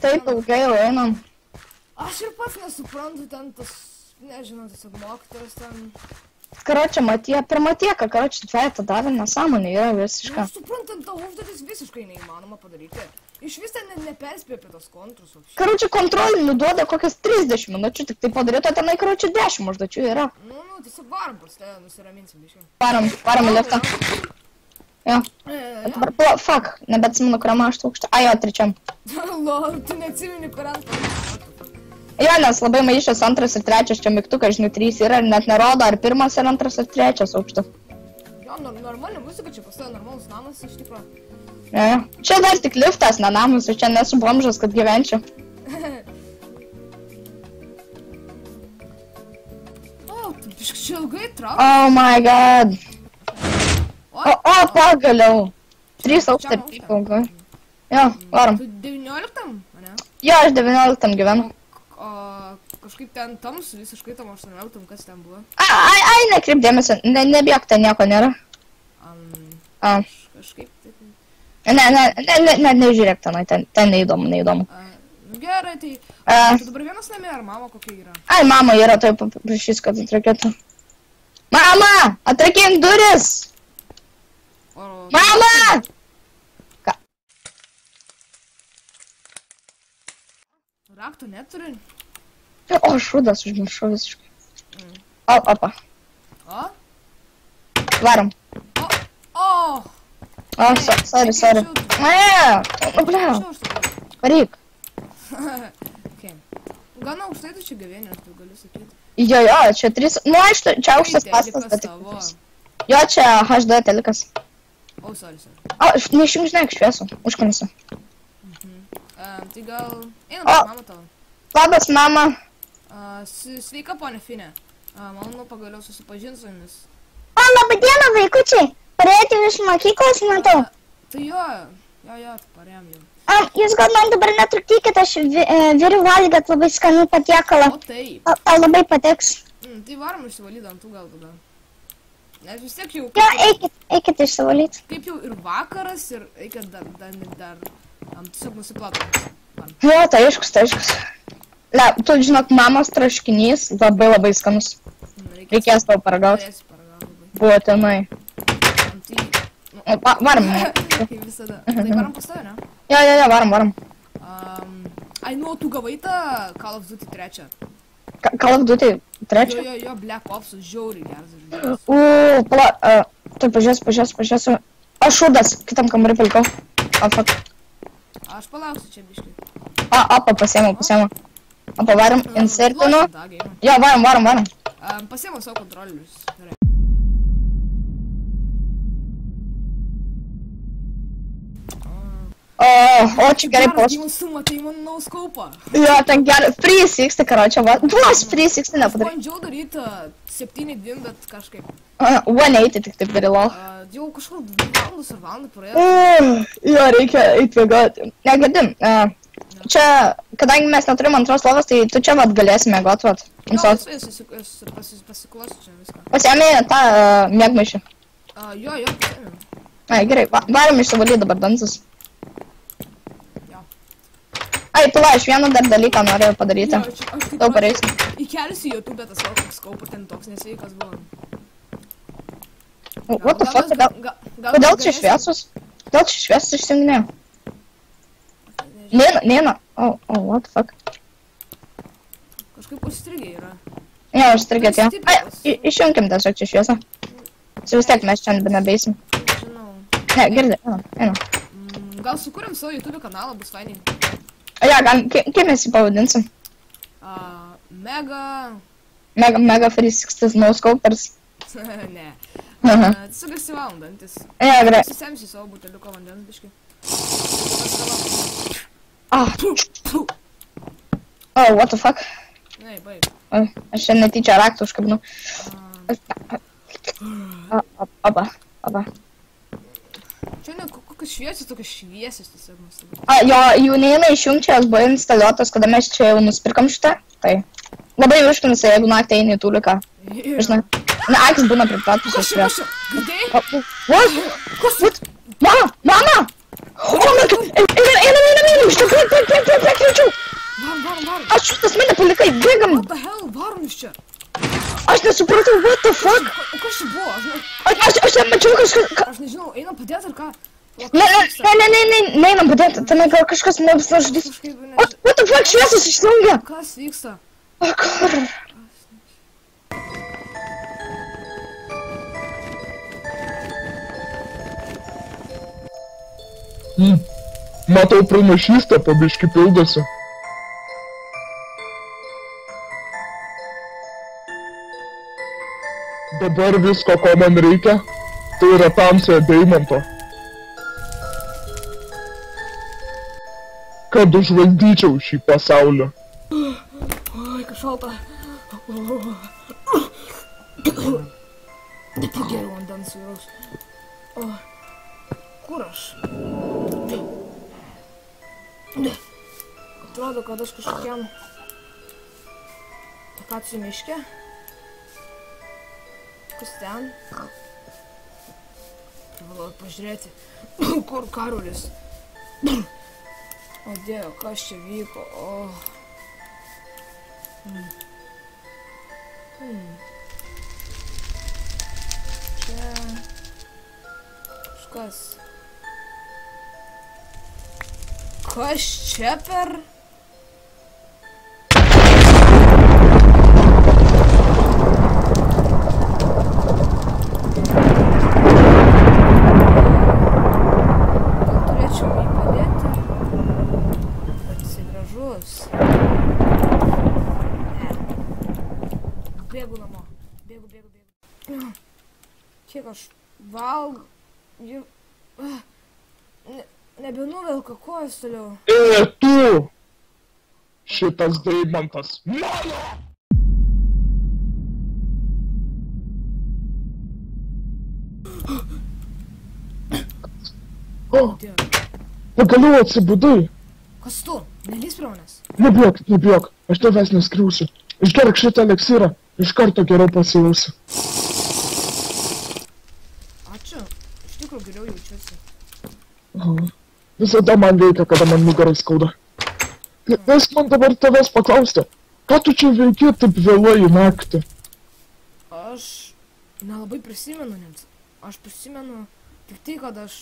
Taip ilgai jau einam. Aš ir pats nesuprantu ten tas, nežinau, tiesiog mokytojas ten. Karočią, per matieką, karočią, dviejtą davė nesąmonė, yra visiškai. Aš suprantant, tą užduotis visiškai neįmanoma padaryti. Iš vis ten neperspėjo apie tos kontrus. Karočią, kontrolinių duoda kokias 30 minučių, tik tai padaryto tenai, karočią, 10 užduočių yra. Nu, tiesiog varom pas tave, nusiraminsim biškai. Varom į liftą. Jo. Dabar, fuck, nebeatsimenu, kuriam aš aukštą. Jo, trečiam. Lol, tu neatsimeni, kuriam. Jo, nes labai maišęs antras ir trečias čia mygtukas, žinai, 3 yra ir net nerodo, ar pirmas ir antras ir trečias aukštas. Jo, normali muzika, čia pas tave normalus namas, iš tikrųjų. Jo. Čia dar tik liftas, ne namas, čia nesu bomžas, kad gyvenčiau. O, tu biškai čia ilgai traukia. Oh my god. O, pagaliau. 3 aukštai pypaugai. Jo, varom. Tu 19-am, ne? Jo, aš 19-am gyvenu. O kažkaip ten tamsu, visiškai tam 18-am, kas ten buvo? Ai, nekreip dėmesio, nebėg, ten nieko nėra. Kažkaip taip. Nežiūrėk tenai, ten neįdomu. Nu gerai, tai tu dabar vienas namie, ar mama kokia yra? Ai, mama yra, tai paprašys, kad atrakėtų. Mama, atrakink duris! Mama! Ką? Rakto neturi? O, šūdas užmiršau visiškai. Opa. O? Varom. O! O, sorry. Nu, ble. Varyk. Gana aukštai tu čia gyvenęs, tu gali sakyti. Jo, čia 3... Nu, aišku, čia aukštas pastas, bet tik... Jo, čia HD telikas. O, sorry. O, neišjungžinėk šviesų, užkansiu. Tai gal... Einam pas mamą tavo. Labas, mama. Sveika, ponė Finė. Malonu pagaliau susipažinti su jumis. O, laba diena, vaikučiai. Parėjote iš mokyklos, matau. Tai jo, parėjom jau. Jūs gal man dabar netrukdykit, aš viriu valgyt labai skanų patiekalą. O, taip. Tau labai patiks. Tai varom išsivalyti dantų gal tada. Nes vis tiek jau... Jo, eikit išsivalyti. Kaip jau ir vakaras, ir eikit dar tiesiog nusiplatom. Jo, tai aiškus. Tu žinok, mamos traškinys labai skanus. Reikės tau paragauti. Buvo tenai. Varom. Kaip visada. Tai varom pas tave, ne? Jo, varom. Ai, nu, tu gavai tą Call of Duty 3. Call of Duty 3? Jo, Black Ops, žiauriai geras žaidimas. Tai pažiūrėsiu. Aš šūdas, kitam kambarį palikau. Fuck. Aš palauksiu čia biškai. Pasiėmiau. Varom, insertinu. Jo, varom. Pasiėmiau savo kontrolius. O, čia gerai pos. Jūs sumatai man nauskaupą. Jo, ten gerai. 360, karočią, va. Duos 360 nepadarė. Bandžiau daryti 7-2, bet kažkaip. 180 tik taip darė, lol. Jau kažkur 2 valandą praėjo. Jo, reikia eiti mėgoti. Negadim. Čia, kadangi mes neturim antros lovos, tai tu čia vat galėsi mėgoti, vat. Jo, pasiklosiu čia viską. Pasiėmė tą mėgmaišį. Jo, pasiėmė. Ai, gerai, varom išsivalyti dabar dantis. Ai, pila, aš vieną dar dalyką norėjau padaryti. Tau pareis. Įkelsiu YouTube tą savo skaupą, ten toks nesveikas buvo. What the fuck, kodėl čia šviesus? Kodėl čia šviesus išsijunginėjo? Nėna. Oh, what the fuck. Kažkaip užstrigė yra. Jo, užstrigė tie. Ai, išjunkim tiesiog čia šviesą. Vis tiek mes čia nebeisim. Žinau. Ne, girdi, eina. Gal sukūrėm savo YouTube kanalą, bus fainiai. Ja, kaip mes jį pavadinsim? Mega 360 no scopers. Ne. Tiesiog išsivalom dantis. Ja, gerai. Susemsiu savo buteliuko vandens biškai. Oh, what the fuck? Ne, baig. Aš čia netyčia raktą užkabinu. Oba. Čia ne kokios šviesios, tokios šviesios tiesiog nuostabu. Jo, jų neina išjungti, jos buvo instaliuotos, kada mes čia jau nusipirkam šitą. Tai labai virškinasi, jeigu naktį eini į tūliką. Žinai, akis būna pripratus iš šviesų. Girdėjai? What? Mama! Oh my god! Einam! Šitą, Aš šitas mane palikai, bėgam. What the hell, varom iš čia. Aš nesupratau, what the fuck. O kas čia buvo? Aš nemačiau kažkas. Aš nežinau, einam padėti ar ką? Neinam padėti, ten gal kažkas mums nužudys. What the fuck, šviesos išsijungia. Kas vyksta? Kur? Matau, pranašystė po biškį pildosi. Dabar visko, ko man reikia, tai yra tamsiojo deimanto. Kad užvaldyčiau šį pasaulį. Oi, kas šalta. Geriau vandens vyraus. Kur aš? Atrodo, kad aš kažkokiam akacijų miške. Kas ten? Privalau pažiūrėti, kur Karolis. O Dieve, kas čia vyko? Čia kažkas. Kas čia per? Turėčiau jį padėti. Bet jisai gražus. Ne. Bėgu namo. Bėgu. Kiek aš valgau. Nebenuvelka kojas toliau. Tu! Šitas deimantas mano! Pagaliau atsibudai. Kas tu? Nelys prie manęs. Nebijok, aš tavęs neskriausiu. Išgerk šitą eliksyrą, iš karto geriau pasijausi. Ačiū, iš tikrųjų geriau jaučiuosi. Visada man veikia, kada man nugarai skauda. Leisk man dabar tavęs paklausti, ką tu čia veiki taip vėluoji naktį? Aš nelabai prisimenu, nes aš prisimenu tik tai, kad aš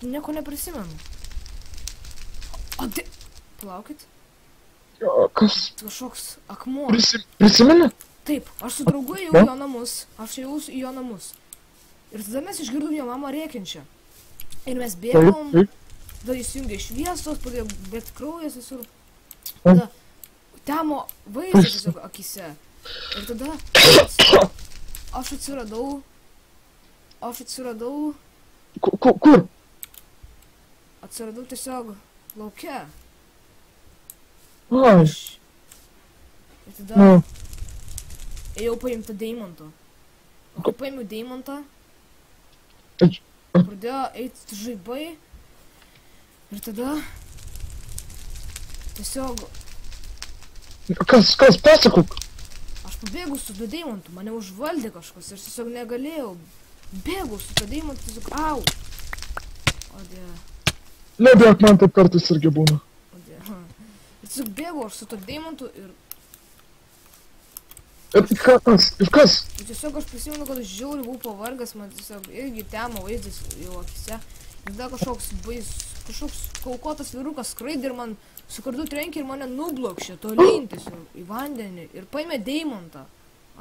nieko neprisimenu. Palaukit. Kas? Kažkoks akmuo. Prisimeni? Taip, aš su draugu ėjau į jo namus. Aš ėjau į jo namus. Ir tada mes išgirdom jo mamą rėkiančią. Ir mes bėgom. Tada įsijungė šviesos, pradėjo bėgti kraujas visur. Tada temo vaizdas tiesiog akise. Ir tada aš atsiradau. Kur? Atsiradau tiesiog lauke. Ai. Ir tada ėjau paimti deimanto. O kai paimiau deimantą, pradėjo eiti žaibai. Ir tada tiesiog... Kas, pasakok? Aš pabėgau su tuo deimantu, mane užvaldė kažkas ir tiesiog negalėjau. Bėgau su tuo deimantu, tiesiog au. O Dieve. Nebėk, man taip kartais irgi būna. O Dieve. Ir tiesiog bėgau aš su tuo deimantu ir... Ir kas? Ir tiesiog aš prisimenu, kad aš žiauriai buvau pavargęs, man tiesiog irgi temo vaizdas jau akise. Ir tada kažkoks kaukotas vyrukas skraidė ir man su kardu trenkė ir mane nublokšė tolyn tiesiog į vandenį ir paėmė deimantą.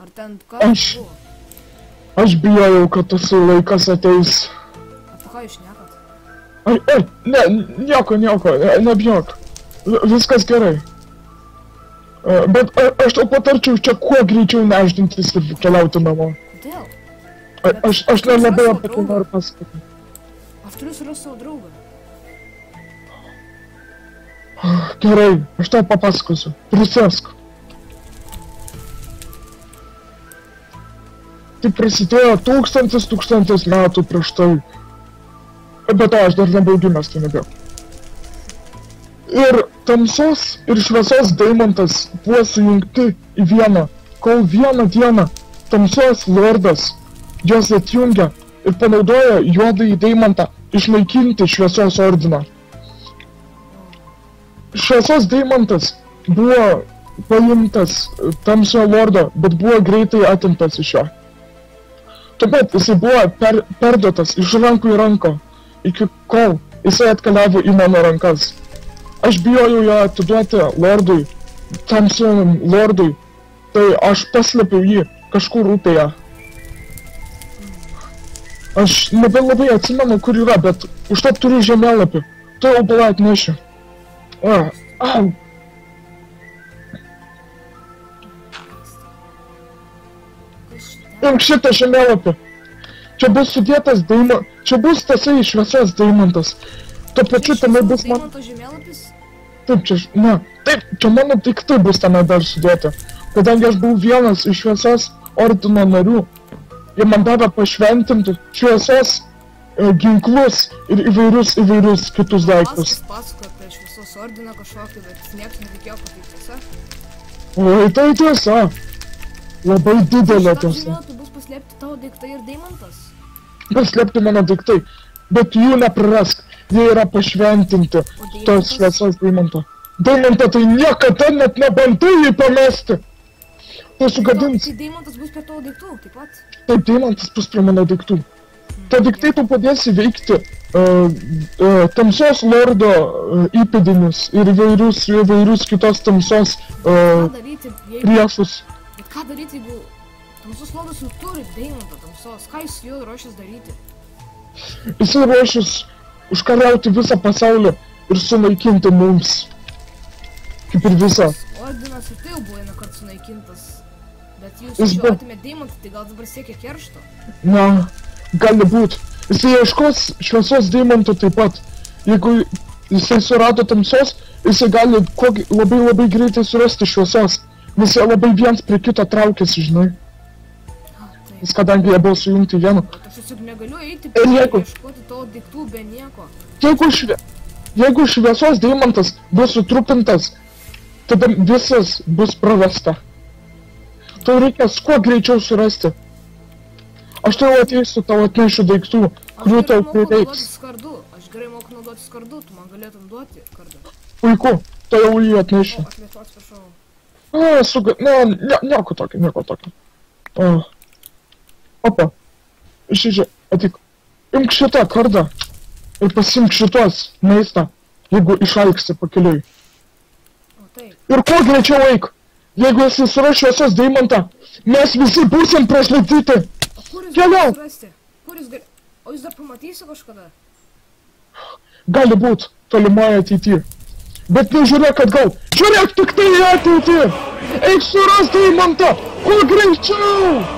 Ar ten kas buvo? Aš bijojau, kad tas laikas ateis. Apie ką jūs šnekat? Nieko, nebijok. Viskas gerai. Bet aš tau patarčiau čia kuo greičiau nešdintis ir keliauti namo. Kodėl? Aš nelabai apie tai noriu pasakoti. Aš turiu surasti savo draugą. Gerai, aš tau papasakosiu. Prisėsk. Tai prasidėjo tūkstantis metų prieš tai. Bet aš dar nebuvau gimęs, tai nebėjau. Ir tamsos ir šviesos deimantas buvo sujungti į vieną, kol vieną dieną tamsos lordas juos atjungė ir panaudojo juodąjį deimantą išnaikinti šviesos ordiną. šviesos deimantas buvo paimtas tamsiojo lordo, bet buvo greitai atimtas iš jo. Tuomet jisai buvo perduotas iš rankų į ranką, iki kol jisai atkeliavo į mano rankas. Aš bijojau jo atiduoti lordui, tamsiojam lordui, tai aš paslėpiau jį kažkur upėje. Aš nebelabai atsimenu, kur yra, bet užtat turiu žemėlapį. Tu jau bala atnešiu. Au. Imk šitą žemėlapį. Čia bus sudėtas čia bus tasai šviesos deimantas. Tuo pačiu tame bus man... Deimanto žemėlapis? Taip, čia mano daiktai bus tame dar sudėti. Kadangi aš buvau vienas iš šviesos ordino narių, jie man davė pašventinti šviesos ginklus ir įvairius kitus daiktus. Pasako apie šviesos ordiną kažkokį, bet niekas netikėjo, kad tai tiesa. Oi, tai tiesa. Labai didelė tiesa. Žemėlapį bus paslėpti tavo daiktai ir deimantas. Paslėpti mano daiktai, bet jų neprarask. Jie yra pašventinti tos šviesos deimanto. Deimantą tai niekada net nebandai jį pamesti. Tai sugadins. Tai deimantas bus prie tavo daiktų, taip pat? Taip, deimantas bus prie mano daiktų. Ta daiktai tu padės įveikti tamsos lordo įpėdinius ir įvairius kitos tamsos priešus. Bet ką daryti, jeigu tamsos lordas jau turi deimantą tamsos? Ką jis jau ruošias daryti? Jisai ruošias užkariauti visą pasaulį ir sunaikinti mums. Kaip ir visą. Ordinas ir tai jau buvo vienąkart sunaikintas. Bet jūs jau atėmė deimantą, tai gal dabar siekia keršto? Na, gali būt. Jisai ieškos šviesos deimanto taip pat. Jeigu jisai surado tamsos, jisai gali labai greitai surasti šviesos. Nes jie labai viens prie kito traukiasi, žinai. Nes kadangi jie buvo sujungti vienu. Aš tiesiog negaliu eiti ieškoti tavo daiktų be nieko. Jeigu šviesos deimantas bus sutrupintas, tada visas bus pravesta. Tau reikės kuo greičiau surasti. Aš tau ateisiu, tau atnešiu daiktų, kurių tau prireiks. Aš gerai moku naudoti skardu, tu man galėtum duoti kardą. Puiku, tai jau jį atnešiu. Atsiprašau. Nieko tokio. Opa, išidžiai, atik. Imk šitą kardą ir pasimk šitos maistą, jeigu išalksi pakeliui. Ir kuo greičiau eik. Jeigu esi suras šviesos deimantą, mes visi būsim pražudyti. Keliau! O jūs dar pamatysi kažkada? Gali būt, tolimoje ateityje. Bet nežiūrėk atgal. Žiūrėk tik tai į ateitį! Eik suras deimantą! Kuo greičiau!